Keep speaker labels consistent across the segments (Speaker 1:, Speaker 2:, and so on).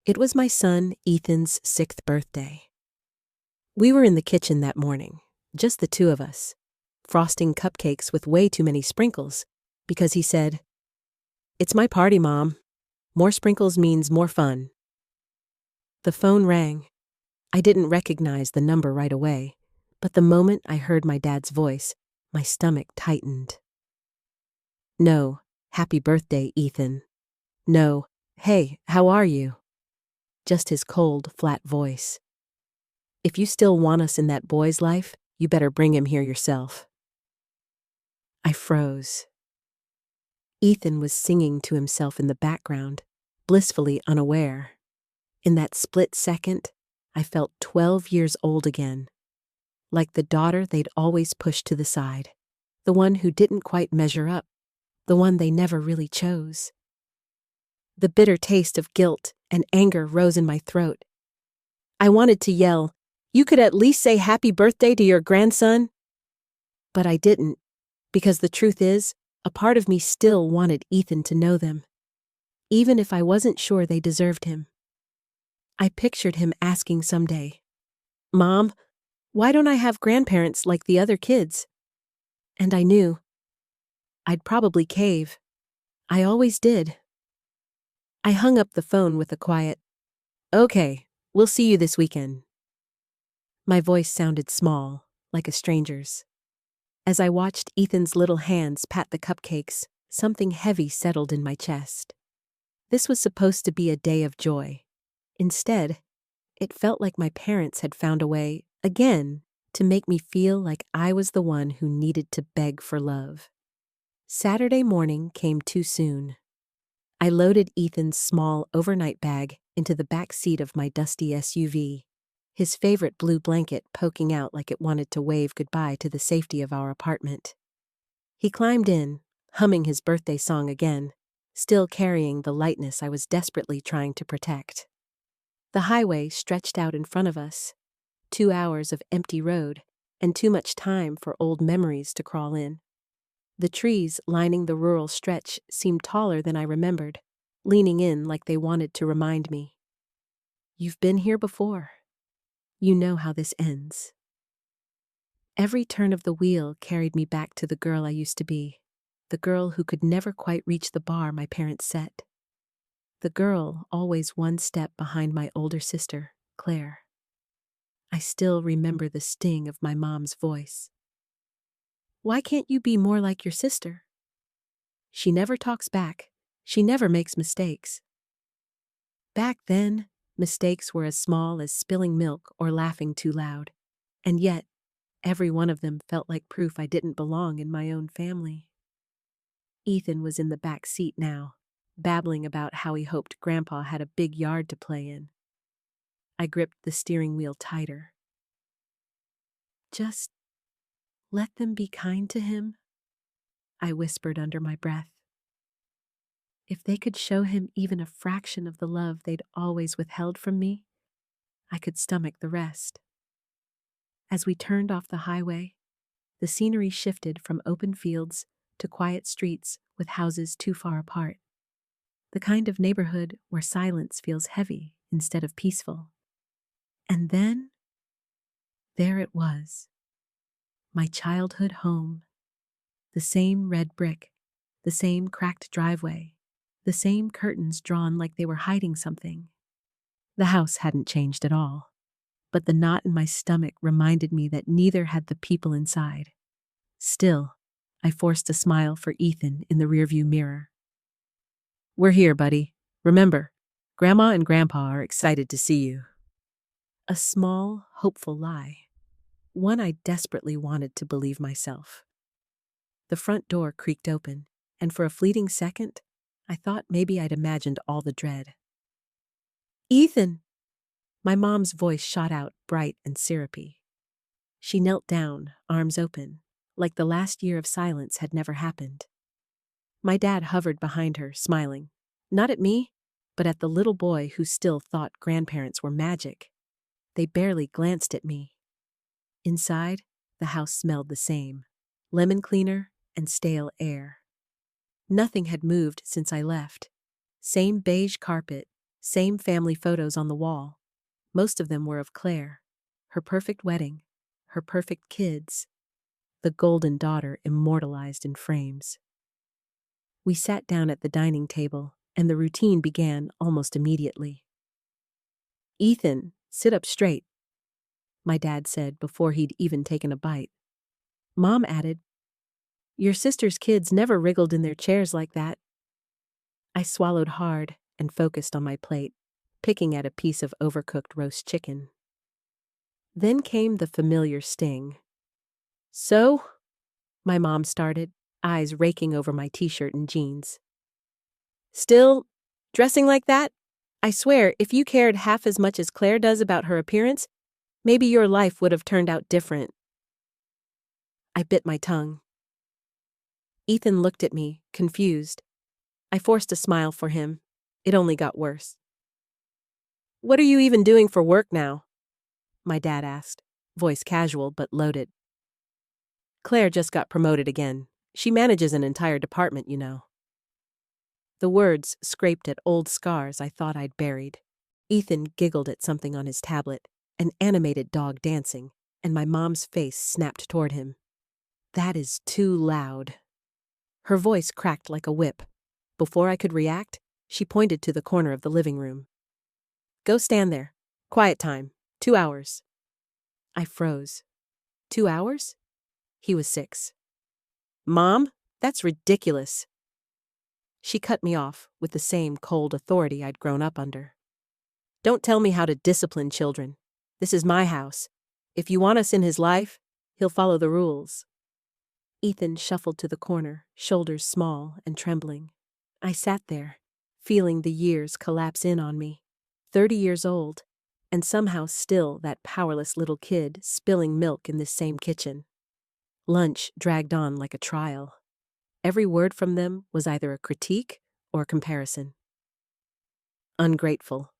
Speaker 1: It was my son, Ethan's 6th birthday. We were in the kitchen that morning, just the two of us, frosting cupcakes with way too many sprinkles, because he said, "It's my party, Mom. More sprinkles means more fun." The phone rang. I didn't recognize the number right away, but the moment I heard my dad's voice, my stomach tightened. No, "Happy birthday, Ethan." No, "Hey, how are you?" Just his cold, flat voice. "If you still want us in that boy's life, you better bring him here yourself." I froze. Ethan was singing to himself in the background, blissfully unaware. In that split second, I felt 12 years old again, like the daughter they'd always pushed to the side, the one who didn't quite measure up, the one they never really chose. The bitter taste of guilt and anger rose in my throat. I wanted to yell, "You could at least say happy birthday to your grandson." But I didn't, because the truth is, a part of me still wanted Ethan to know them, even if I wasn't sure they deserved him. I pictured him asking someday, "Mom, why don't I have grandparents like the other kids?" And I knew I'd probably cave. I always did. I hung up the phone with a quiet, "Okay, we'll see you this weekend." My voice sounded small, like a stranger's. As I watched Ethan's little hands pat the cupcakes, something heavy settled in my chest. This was supposed to be a day of joy. Instead, it felt like my parents had found a way, again, to make me feel like I was the one who needed to beg for love. Saturday morning came too soon. I loaded Ethan's small overnight bag into the back seat of my dusty SUV, his favorite blue blanket poking out like it wanted to wave goodbye to the safety of our apartment. He climbed in, humming his birthday song again, still carrying the lightness I was desperately trying to protect. The highway stretched out in front of us, 2 hours of empty road, and too much time for old memories to crawl in. The trees lining the rural stretch seemed taller than I remembered, leaning in like they wanted to remind me. "You've been here before. You know how this ends." Every turn of the wheel carried me back to the girl I used to be, the girl who could never quite reach the bar my parents set. The girl always one step behind my older sister, Claire. I still remember the sting of my mom's voice. "Why can't you be more like your sister? She never talks back. She never makes mistakes." Back then, mistakes were as small as spilling milk or laughing too loud, and yet, every one of them felt like proof I didn't belong in my own family. Ethan was in the back seat now, babbling about how he hoped Grandpa had a big yard to play in. I gripped the steering wheel tighter. "Just let them be kind to him," I whispered under my breath. If they could show him even a fraction of the love they'd always withheld from me, I could stomach the rest. As we turned off the highway, the scenery shifted from open fields to quiet streets with houses too far apart. The kind of neighborhood where silence feels heavy instead of peaceful. And then, there it was. My childhood home. The same red brick, the same cracked driveway, the same curtains drawn like they were hiding something. The house hadn't changed at all, but the knot in my stomach reminded me that neither had the people inside. Still, I forced a smile for Ethan in the rearview mirror. "We're here, buddy. Remember, Grandma and Grandpa are excited to see you." A small, hopeful lie. One I desperately wanted to believe myself. The front door creaked open, and for a fleeting second, I thought maybe I'd imagined all the dread. "Ethan!" My mom's voice shot out, bright and syrupy. She knelt down, arms open, like the last year of silence had never happened. My dad hovered behind her, smiling, not at me, but at the little boy who still thought grandparents were magic. They barely glanced at me. Inside, the house smelled the same, lemon cleaner and stale air. Nothing had moved since I left. Same beige carpet, Same family photos on the wall. Most of them were of Claire. Her perfect wedding. Her perfect kids. The golden daughter immortalized in frames. We sat down at the dining table, and the routine began almost immediately. "Ethan, sit up straight," my dad said before he'd even taken a bite. Mom added, "Your sister's kids never wriggled in their chairs like that." I swallowed hard and focused on my plate, picking at a piece of overcooked roast chicken. Then came the familiar sting. "So?" my mom started, eyes raking over my t-shirt and jeans. "Still dressing like that? I swear, if you cared half as much as Claire does about her appearance, maybe your life would have turned out different." I bit my tongue. Ethan looked at me, confused. I forced a smile for him. It only got worse. "What are you even doing for work now?" my dad asked, voice casual but loaded. "Claire just got promoted again. She manages an entire department, you know." The words scraped at old scars I thought I'd buried. Ethan giggled at something on his tablet, an animated dog dancing, and my mom's face snapped toward him. "That is too loud." Her voice cracked like a whip. Before I could react, she pointed to the corner of the living room. "Go stand there. Quiet time. 2 hours." I froze. 2 hours? He was 6. "Mom, that's ridiculous." She cut me off with the same cold authority I'd grown up under. "Don't tell me how to discipline children. This is my house. If you want us in his life, he'll follow the rules." Ethan shuffled to the corner, shoulders small and trembling. I sat there, feeling the years collapse in on me. 30 years old, and somehow still that powerless little kid spilling milk in this same kitchen. Lunch dragged on like a trial. Every word from them was either a critique or a comparison. Ungrateful.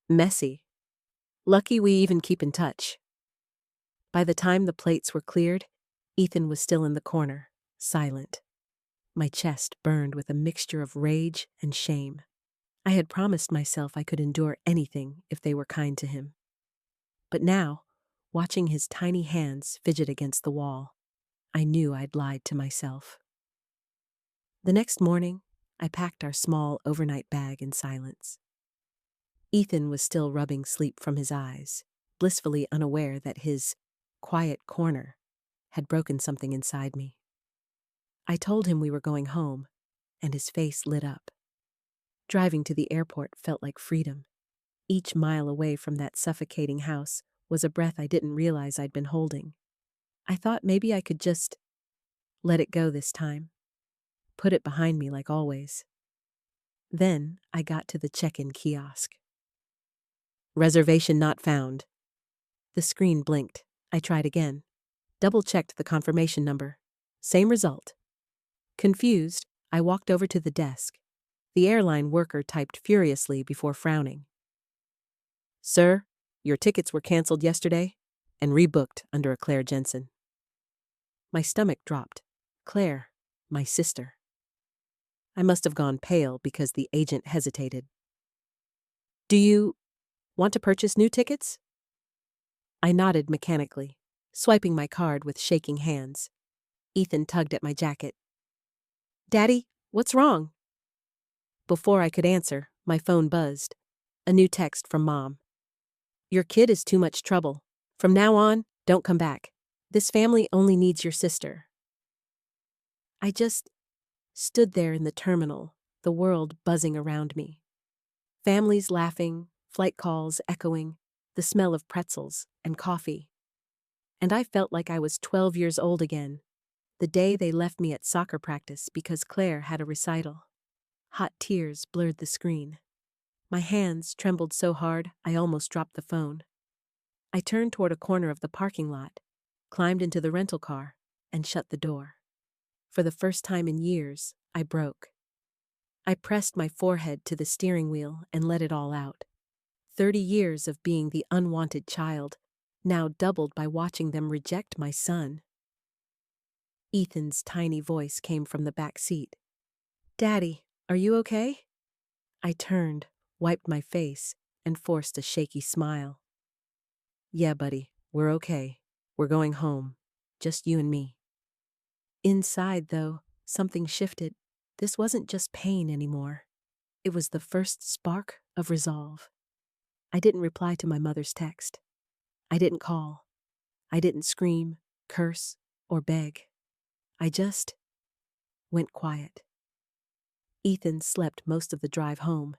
Speaker 1: Messy. Lucky we even keep in touch. By the time the plates were cleared, Ethan was still in the corner, silent. My chest burned with a mixture of rage and shame. I had promised myself I could endure anything if they were kind to him. But now, watching his tiny hands fidget against the wall, I knew I'd lied to myself. The next morning, I packed our small overnight bag in silence. Ethan was still rubbing sleep from his eyes, blissfully unaware that his quiet corner had broken something inside me. I told him we were going home, and his face lit up. Driving to the airport felt like freedom. Each mile away from that suffocating house was a breath I didn't realize I'd been holding. I thought maybe I could just let it go this time. Put it behind me like always. Then I got to the check-in kiosk. "Reservation not found." The screen blinked. I tried again. Double-checked the confirmation number. Same result. Confused, I walked over to the desk. The airline worker typed furiously before frowning. "Sir, your tickets were canceled yesterday and rebooked under a Claire Jensen." My stomach dropped. Claire, my sister. I must have gone pale because the agent hesitated. "Do you want to purchase new tickets?" I nodded mechanically, swiping my card with shaking hands. Ethan tugged at my jacket. "Daddy, what's wrong?" Before I could answer, my phone buzzed. A new text from Mom. "Your kid is too much trouble. From now on, don't come back. This family only needs your sister." I just stood there in the terminal, the world buzzing around me. Families laughing, flight calls echoing, the smell of pretzels and coffee. And I felt like I was 12 years old again, the day they left me at soccer practice because Claire had a recital. Hot tears blurred the screen. My hands trembled so hard I almost dropped the phone. I turned toward a corner of the parking lot, climbed into the rental car, and shut the door. For the first time in years, I broke. I pressed my forehead to the steering wheel and let it all out. 30 years of being the unwanted child, now doubled by watching them reject my son. Ethan's tiny voice came from the back seat. "Daddy, are you okay?" I turned, wiped my face, and forced a shaky smile. "Yeah, buddy, we're okay. We're going home. Just you and me." Inside, though, something shifted. This wasn't just pain anymore. It was the first spark of resolve. I didn't reply to my mother's text. I didn't call. I didn't scream, curse, or beg. I just went quiet. Ethan slept most of the drive home,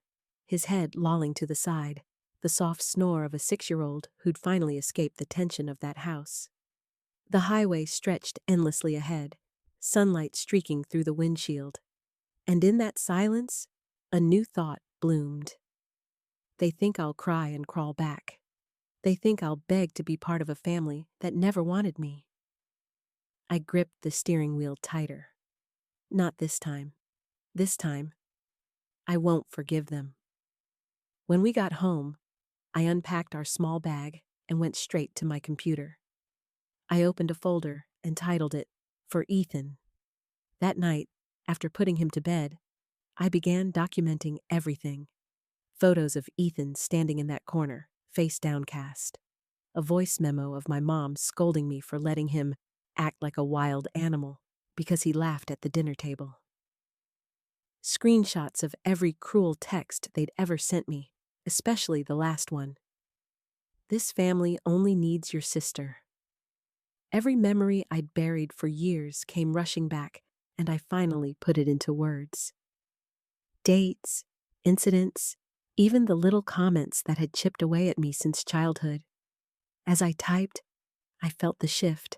Speaker 1: his head lolling to the side, the soft snore of a 6-year-old who'd finally escaped the tension of that house. The highway stretched endlessly ahead, sunlight streaking through the windshield. And in that silence, a new thought bloomed. They think I'll cry and crawl back. They think I'll beg to be part of a family that never wanted me. I gripped the steering wheel tighter. Not this time. This time, I won't forgive them. When we got home, I unpacked our small bag and went straight to my computer. I opened a folder and titled it, "For Ethan." That night, after putting him to bed, I began documenting everything. Photos of Ethan standing in that corner, face downcast. A voice memo of my mom scolding me for letting him act like a wild animal because he laughed at the dinner table. Screenshots of every cruel text they'd ever sent me, especially the last one. "This family only needs your sister." Every memory I'd buried for years came rushing back, and I finally put it into words. Dates, incidents, even the little comments that had chipped away at me since childhood. As I typed, I felt the shift,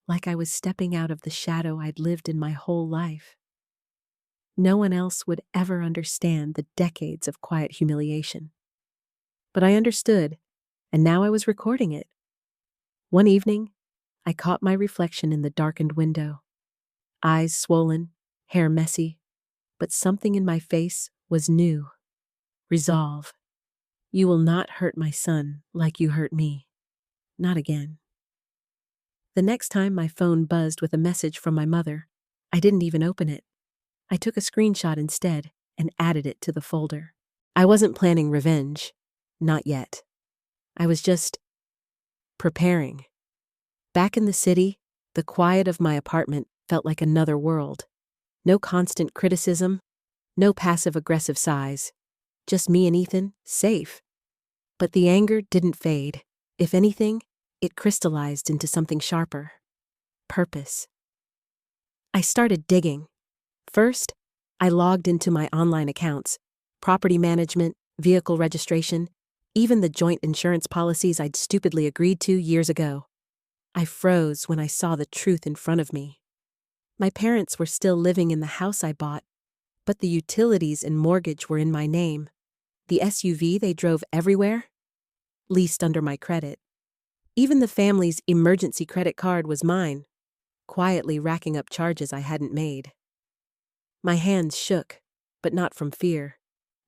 Speaker 1: like I was stepping out of the shadow I'd lived in my whole life. No one else would ever understand the decades of quiet humiliation. But I understood, and now I was recording it. One evening, I caught my reflection in the darkened window. Eyes swollen, hair messy, but something in my face was new. Resolve. You will not hurt my son like you hurt me. Not again. The next time my phone buzzed with a message from my mother, I didn't even open it. I took a screenshot instead and added it to the folder. I wasn't planning revenge. Not yet. I was just preparing. Back in the city, the quiet of my apartment felt like another world. No constant criticism, no passive-aggressive sighs. Just me and Ethan, safe. But the anger didn't fade. If anything, it crystallized into something sharper. Purpose. I started digging. First, I logged into my online accounts, property management, vehicle registration, even the joint insurance policies I'd stupidly agreed to years ago. I froze when I saw the truth in front of me. My parents were still living in the house I bought, but the utilities and mortgage were in my name. The SUV they drove everywhere? Leased under my credit. Even the family's emergency credit card was mine, quietly racking up charges I hadn't made. My hands shook, but not from fear.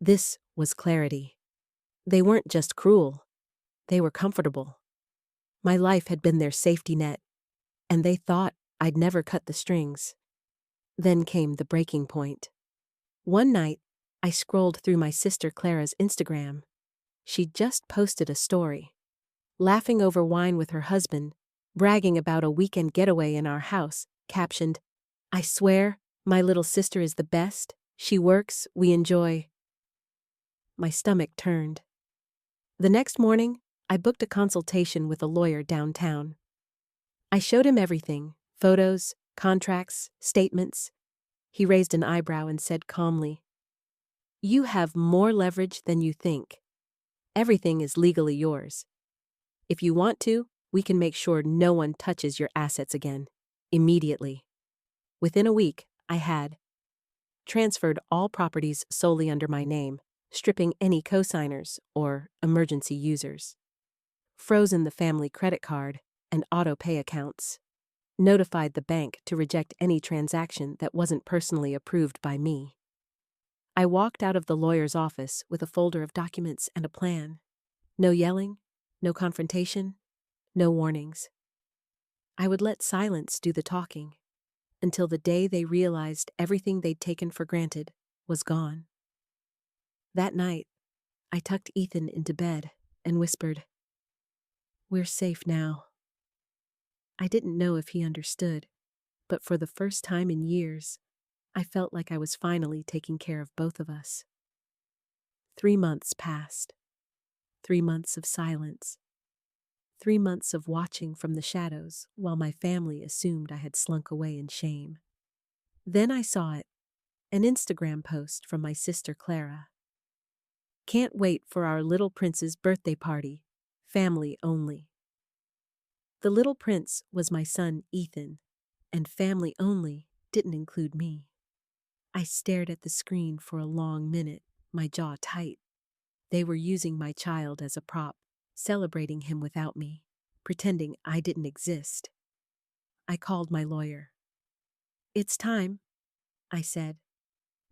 Speaker 1: This was clarity. They weren't just cruel. They were comfortable. My life had been their safety net, and they thought I'd never cut the strings. Then came the breaking point. One night, I scrolled through my sister Clara's Instagram. She'd just posted a story, laughing over wine with her husband, bragging about a weekend getaway in our house, captioned, "I swear, my little sister is the best. She works, we enjoy." My stomach turned. The next morning, I booked a consultation with a lawyer downtown. I showed him everything, photos, contracts, statements. He raised an eyebrow and said calmly, "You have more leverage than you think. Everything is legally yours. If you want to, we can make sure no one touches your assets again, immediately." Within a week, I had transferred all properties solely under my name, stripping any cosigners or emergency users, frozen the family credit card and auto-pay accounts, notified the bank to reject any transaction that wasn't personally approved by me. I walked out of the lawyer's office with a folder of documents and a plan. No yelling, no confrontation, no warnings. I would let silence do the talking until the day they realized everything they'd taken for granted was gone. That night, I tucked Ethan into bed and whispered, "We're safe now." I didn't know if he understood, but for the first time in years, I felt like I was finally taking care of both of us. 3 months passed. 3 months of silence. 3 months of watching from the shadows while my family assumed I had slunk away in shame. Then I saw it, an Instagram post from my sister Clara. "Can't wait for our little prince's birthday party. Family only." The little prince was my son Ethan, and family only didn't include me. I stared at the screen for a long minute, my jaw tight. They were using my child as a prop, celebrating him without me, pretending I didn't exist. I called my lawyer. "It's time," I said.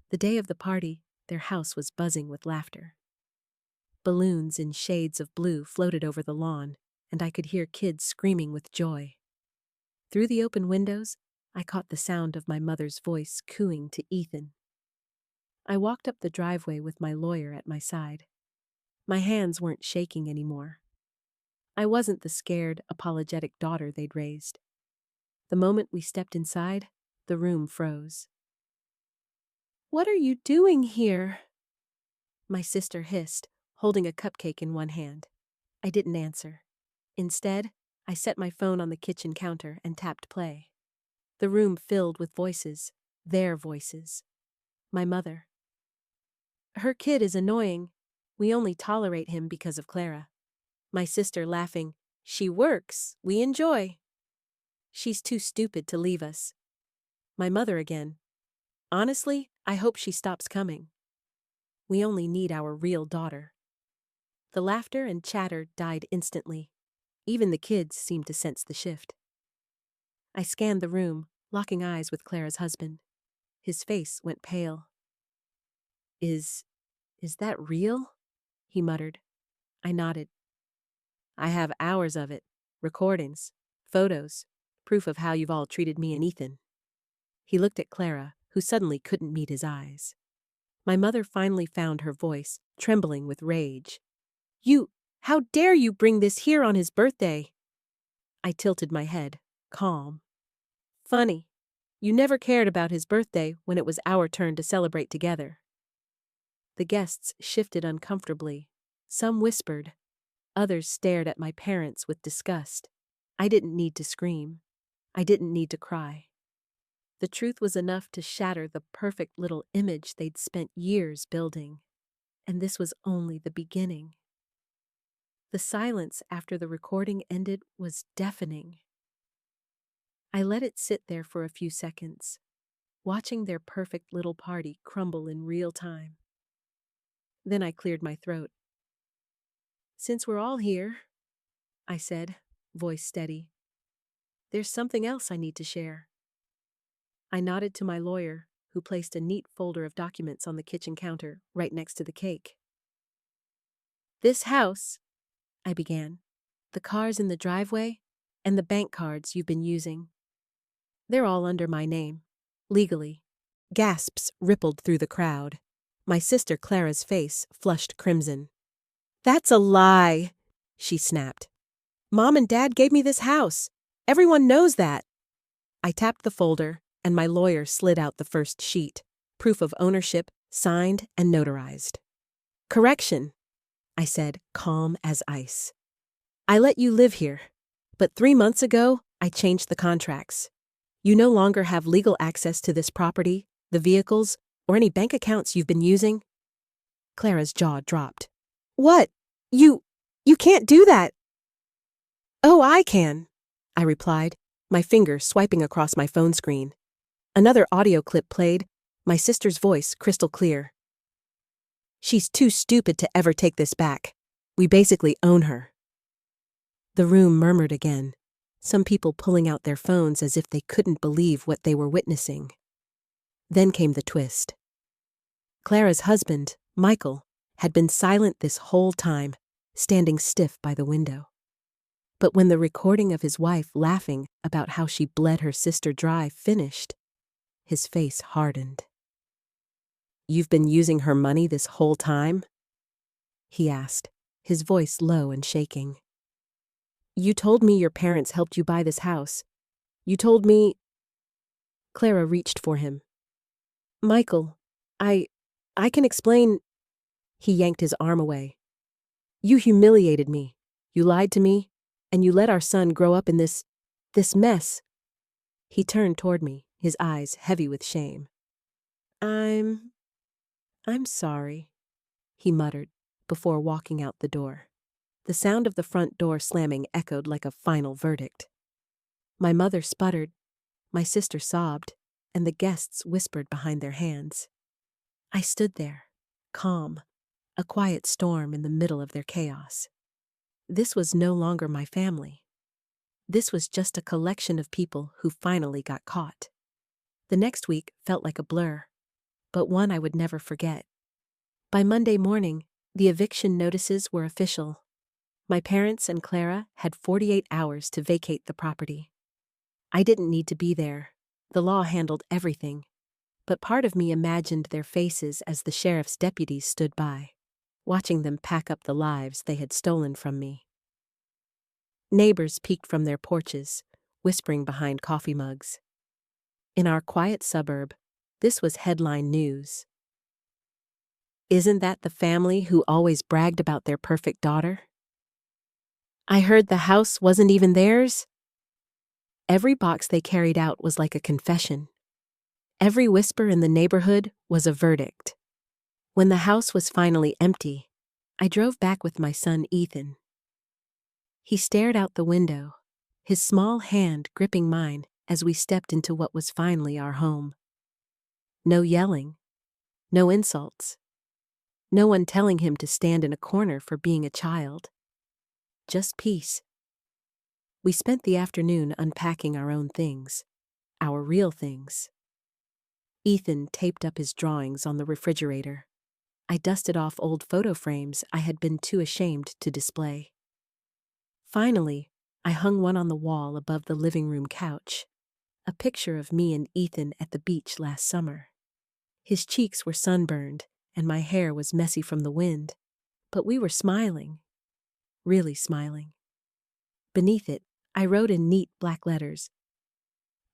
Speaker 1: The day of the party, their house was buzzing with laughter. Balloons in shades of blue floated over the lawn, and I could hear kids screaming with joy. Through the open windows, I caught the sound of my mother's voice cooing to Ethan. I walked up the driveway with my lawyer at my side. My hands weren't shaking anymore. I wasn't the scared, apologetic daughter they'd raised. The moment we stepped inside, the room froze. "What are you doing here?" my sister hissed, holding a cupcake in one hand. I didn't answer. Instead, I set my phone on the kitchen counter and tapped play. The room filled with voices, their voices. My mother. "Her kid is annoying. We only tolerate him because of Clara." My sister laughing, "She works. We enjoy." "She's too stupid to leave us." My mother again. "Honestly, I hope she stops coming. We only need our real daughter." The laughter and chatter died instantly. Even the kids seemed to sense the shift. I scanned the room, locking eyes with Clara's husband. His face went pale. Is that real?" he muttered. I nodded. "I have hours of it. Recordings, photos, proof of how you've all treated me and Ethan." He looked at Clara, who suddenly couldn't meet his eyes. My mother finally found her voice, trembling with rage. How dare you bring this here on his birthday?" I tilted my head, calm. "Funny. You never cared about his birthday when it was our turn to celebrate together." The guests shifted uncomfortably. Some whispered. Others stared at my parents with disgust. I didn't need to scream. I didn't need to cry. The truth was enough to shatter the perfect little image they'd spent years building. And this was only the beginning. The silence after the recording ended was deafening. I let it sit there for a few seconds, watching their perfect little party crumble in real time. Then I cleared my throat. "Since we're all here," I said, voice steady, "there's something else I need to share." I nodded to my lawyer, who placed a neat folder of documents on the kitchen counter right next to the cake. "This house," I began, "the cars in the driveway, and the bank cards you've been using. They're all under my name, legally." Gasps rippled through the crowd. My sister Clara's face flushed crimson. "That's a lie," she snapped. "Mom and Dad gave me this house. Everyone knows that." I tapped the folder, and my lawyer slid out the first sheet, proof of ownership, signed and notarized. "Correction," I said, calm as ice. "I let you live here, but 3 months ago, I changed the contracts. You no longer have legal access to this property, the vehicles, or any bank accounts you've been using." Clara's jaw dropped. "What? You can't do that." "Oh, I can," I replied, my finger swiping across my phone screen. Another audio clip played, my sister's voice crystal clear. "She's too stupid to ever take this back. We basically own her." The room murmured again, some people pulling out their phones as if they couldn't believe what they were witnessing. Then came the twist. Clara's husband, Michael, had been silent this whole time, standing stiff by the window. But when the recording of his wife laughing about how she bled her sister dry finished, his face hardened. "You've been using her money this whole time?" he asked, his voice low and shaking. You told me your parents helped you buy this house. You told me. Clara reached for him. Michael, I can explain. He yanked his arm away. You humiliated me. You lied to me, and you let our son grow up in this mess. He turned toward me, his eyes heavy with shame. I'm sorry, he muttered, before walking out the door. The sound of the front door slamming echoed like a final verdict. My mother sputtered, my sister sobbed, and the guests whispered behind their hands. I stood there, calm, a quiet storm in the middle of their chaos. This was no longer my family. This was just a collection of people who finally got caught. The next week felt like a blur, but one I would never forget. By Monday morning, the eviction notices were official. My parents and Clara had 48 hours to vacate the property. I didn't need to be there. The law handled everything. But part of me imagined their faces as the sheriff's deputies stood by, watching them pack up the lives they had stolen from me. Neighbors peeked from their porches, whispering behind coffee mugs. In our quiet suburb, this was headline news. Isn't that the family who always bragged about their perfect daughter? I heard the house wasn't even theirs. Every box they carried out was like a confession. Every whisper in the neighborhood was a verdict. When the house was finally empty, I drove back with my son Ethan. He stared out the window, his small hand gripping mine as we stepped into what was finally our home. No yelling, no insults, no one telling him to stand in a corner for being a child. Just peace. We spent the afternoon unpacking our own things, our real things. Ethan taped up his drawings on the refrigerator. I dusted off old photo frames I had been too ashamed to display. Finally, I hung one on the wall above the living room couch, a picture of me and Ethan at the beach last summer. His cheeks were sunburned, and my hair was messy from the wind, but we were smiling, really smiling. Beneath it, I wrote in neat black letters,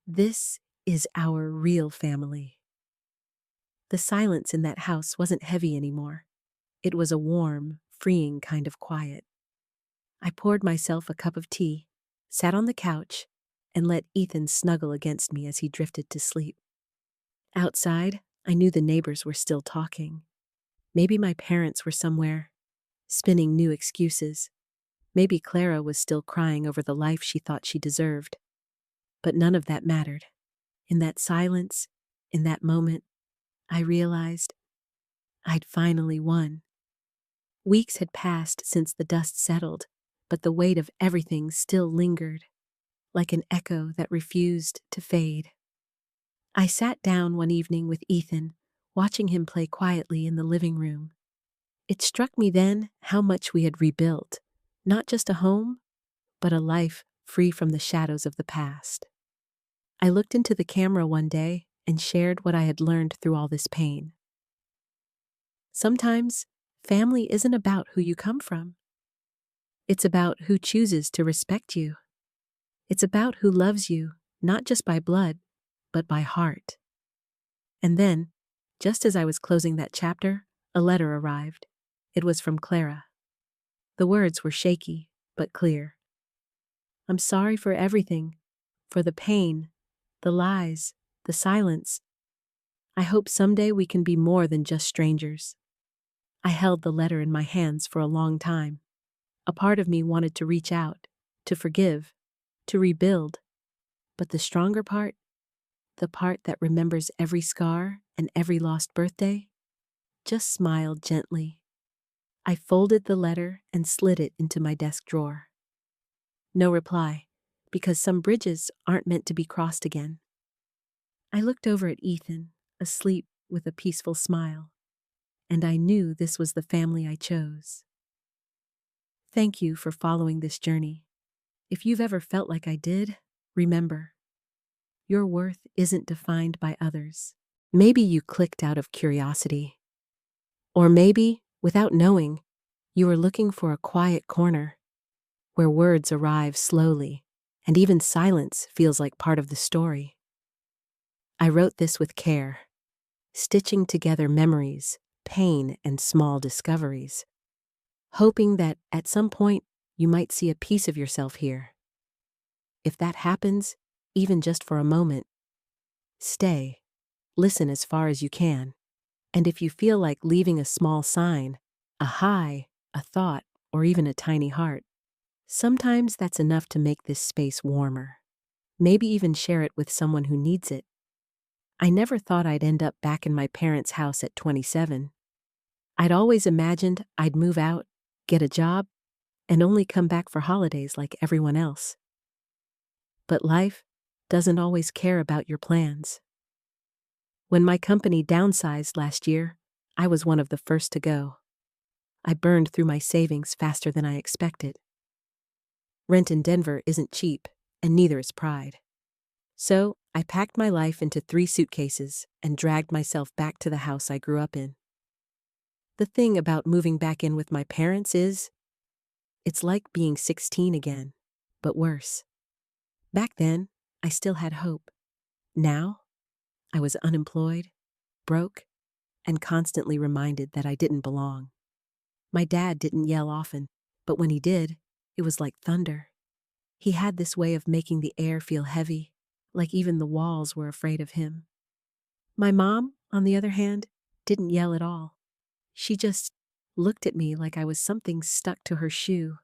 Speaker 1: "This is our real family." The silence in that house wasn't heavy anymore. It was a warm, freeing kind of quiet. I poured myself a cup of tea, sat on the couch, and let Ethan snuggle against me as he drifted to sleep. Outside, I knew the neighbors were still talking. Maybe my parents were somewhere, spinning new excuses. Maybe Clara was still crying over the life she thought she deserved. But none of that mattered. In that silence, in that moment, I realized I'd finally won. Weeks had passed since the dust settled, but the weight of everything still lingered, like an echo that refused to fade. I sat down one evening with Ethan, watching him play quietly in the living room. It struck me then how much we had rebuilt, not just a home, but a life free from the shadows of the past. I looked into the camera one day and shared what I had learned through all this pain. Sometimes, family isn't about who you come from. It's about who chooses to respect you. It's about who loves you, not just by blood, but by heart. And then, just as I was closing that chapter, a letter arrived. It was from Clara. The words were shaky, but clear. I'm sorry for everything, for the pain, the lies, the silence. I hope someday we can be more than just strangers. I held the letter in my hands for a long time. A part of me wanted to reach out, to forgive, to rebuild. But the stronger part, the part that remembers every scar and every lost birthday, just smiled gently. I folded the letter and slid it into my desk drawer. No reply, because some bridges aren't meant to be crossed again. I looked over at Ethan, asleep with a peaceful smile, and I knew this was the family I chose. Thank you for following this journey. If you've ever felt like I did, remember, your worth isn't defined by others. Maybe you clicked out of curiosity. Or maybe, without knowing, You are looking for a quiet corner where words arrive slowly and even silence feels like part of the story. I wrote this with care, stitching together memories, pain, and small discoveries, hoping that at some point you might see a piece of yourself here. If that happens, even just for a moment, stay, listen as far as you can, and if you feel like leaving a small sign, a hi, a thought, or even a tiny heart, sometimes that's enough to make this space warmer. Maybe even share it with someone who needs it. I never thought I'd end up back in my parents' house at 27. I'd always imagined I'd move out, get a job, and only come back for holidays like everyone else. But life doesn't always care about your plans. When my company downsized last year, I was one of the first to go. I burned through my savings faster than I expected. Rent in Denver isn't cheap, and neither is pride. So, I packed my life into 3 suitcases and dragged myself back to the house I grew up in. The thing about moving back in with my parents is, it's like being 16 again, but worse. Back then, I still had hope. Now, I was unemployed, broke, and constantly reminded that I didn't belong. My dad didn't yell often, but when he did, it was like thunder. He had this way of making the air feel heavy, like even the walls were afraid of him. My mom, on the other hand, didn't yell at all. She just looked at me like I was something stuck to her shoe.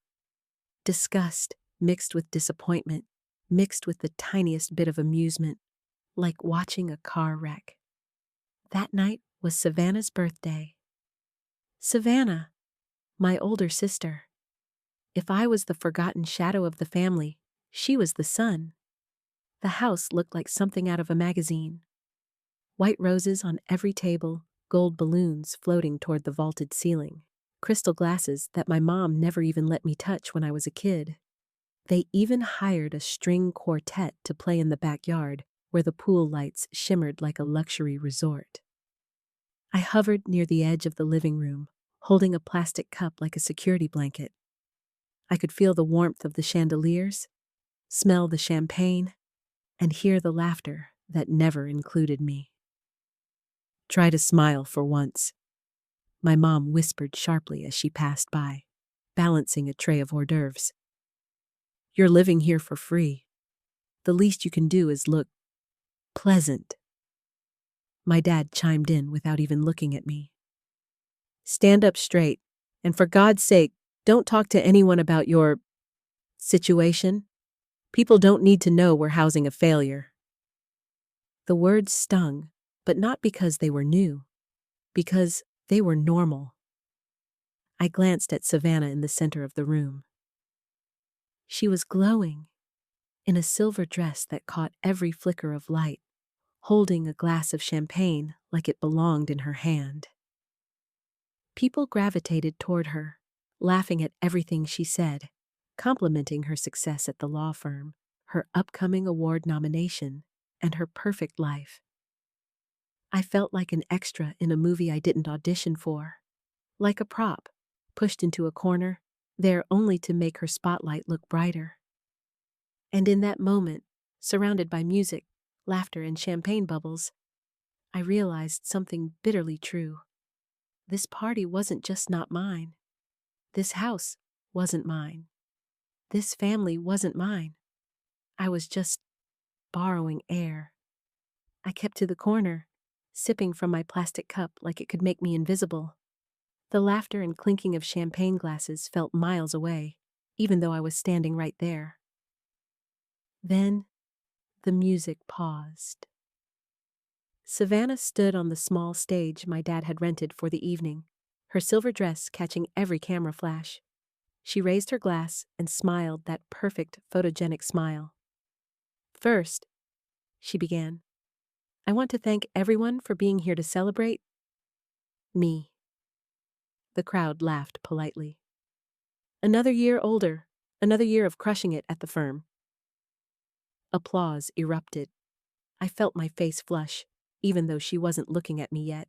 Speaker 1: Disgust mixed with disappointment, mixed with the tiniest bit of amusement, like watching a car wreck. That night was Savannah's birthday. Savannah, my older sister. If I was the forgotten shadow of the family, she was the sun. The house looked like something out of a magazine. White roses on every table, gold balloons floating toward the vaulted ceiling, crystal glasses that my mom never even let me touch when I was a kid. They even hired a string quartet to play in the backyard, where the pool lights shimmered like a luxury resort. I hovered near the edge of the living room, holding a plastic cup like a security blanket. I could feel the warmth of the chandeliers, smell the champagne, and hear the laughter that never included me. "Try to smile for once," my mom whispered sharply as she passed by, balancing a tray of hors d'oeuvres. "You're living here for free. The least you can do is look pleasant." My dad chimed in without even looking at me. "Stand up straight, and for God's sake, don't talk to anyone about your situation. People don't need to know we're housing a failure." The words stung, but not because they were new, because they were normal. I glanced at Savannah in the center of the room. She was glowing, in a silver dress that caught every flicker of light, holding a glass of champagne like it belonged in her hand. People gravitated toward her, laughing at everything she said, complimenting her success at the law firm, her upcoming award nomination, and her perfect life. I felt like an extra in a movie I didn't audition for, like a prop, pushed into a corner, there only to make her spotlight look brighter. And in that moment, surrounded by music, laughter, and champagne bubbles, I realized something bitterly true. This party wasn't just not mine. This house wasn't mine. This family wasn't mine. I was just borrowing air. I kept to the corner, sipping from my plastic cup like it could make me invisible. The laughter and clinking of champagne glasses felt miles away, even though I was standing right there. Then, the music paused. Savannah stood on the small stage my dad had rented for the evening, her silver dress catching every camera flash. She raised her glass and smiled that perfect photogenic smile. "First," she began, "I want to thank everyone for being here to celebrate me." The crowd laughed politely. "Another year older, another year of crushing it at the firm." Applause erupted. I felt my face flush, even though she wasn't looking at me yet.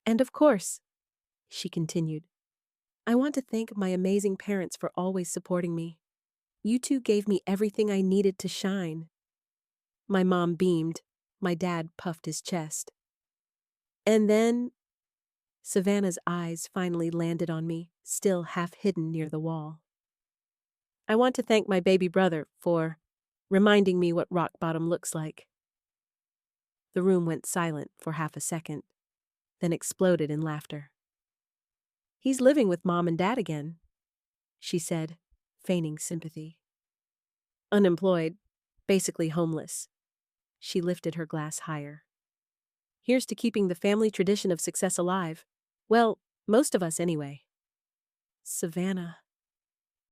Speaker 1: "And of course," she continued, I want to thank my amazing parents for always supporting me. You two gave me everything I needed to shine. My mom beamed. My dad puffed his chest. And then Savannah's eyes finally landed on me, still half hidden near the wall. I want to thank my baby brother for reminding me what rock bottom looks like. The room went silent for half a second, then exploded in laughter. He's living with Mom and Dad again, she said, feigning sympathy. Unemployed, basically homeless. She lifted her glass higher. Here's to keeping the family tradition of success alive. Well, most of us anyway. Savannah,